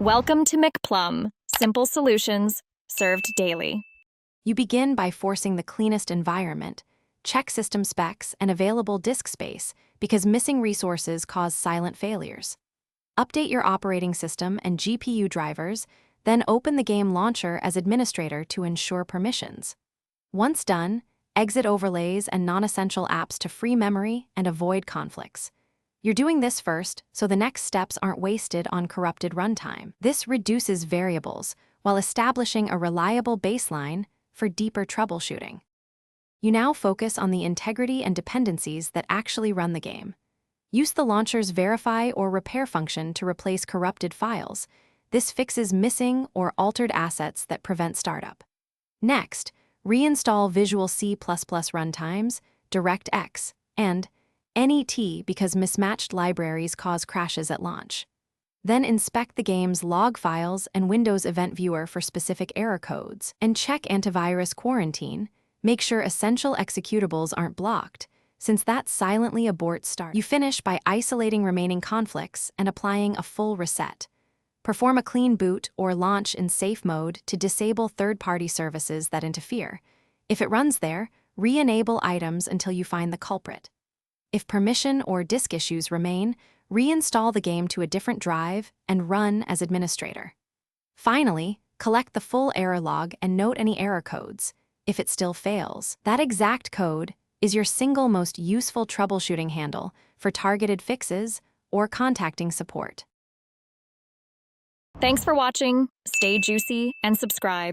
Welcome to McPlum, simple solutions served daily. You begin by forcing the cleanest environment, check system specs and available disk space because missing resources cause silent failures. Update your operating system and GPU drivers, then open the game launcher as administrator to ensure permissions. Once done, exit overlays and non-essential apps to free memory and avoid conflicts. You're doing this first, so the next steps aren't wasted on corrupted runtime. This reduces variables while establishing a reliable baseline for deeper troubleshooting. You now focus on the integrity and dependencies that actually run the game. Use the launcher's verify or repair function to replace corrupted files. This fixes missing or altered assets that prevent startup. Next, reinstall Visual C++ runtimes, DirectX, and NET because mismatched libraries cause crashes at launch. Then inspect the game's log files and Windows Event Viewer for specific error codes, and check antivirus quarantine. Make sure essential executables aren't blocked, since that silently aborts start. You finish by isolating remaining conflicts and applying a full reset. Perform a clean boot or launch in safe mode to disable third-party services that interfere. If it runs there, re-enable items until you find the culprit. If permission or disk issues remain, reinstall the game to a different drive and run as administrator. Finally, collect the full error log and note any error codes. If it still fails, that exact code is your single most useful troubleshooting handle for targeted fixes or contacting support. Thanks for watching. Stay juicy and subscribe.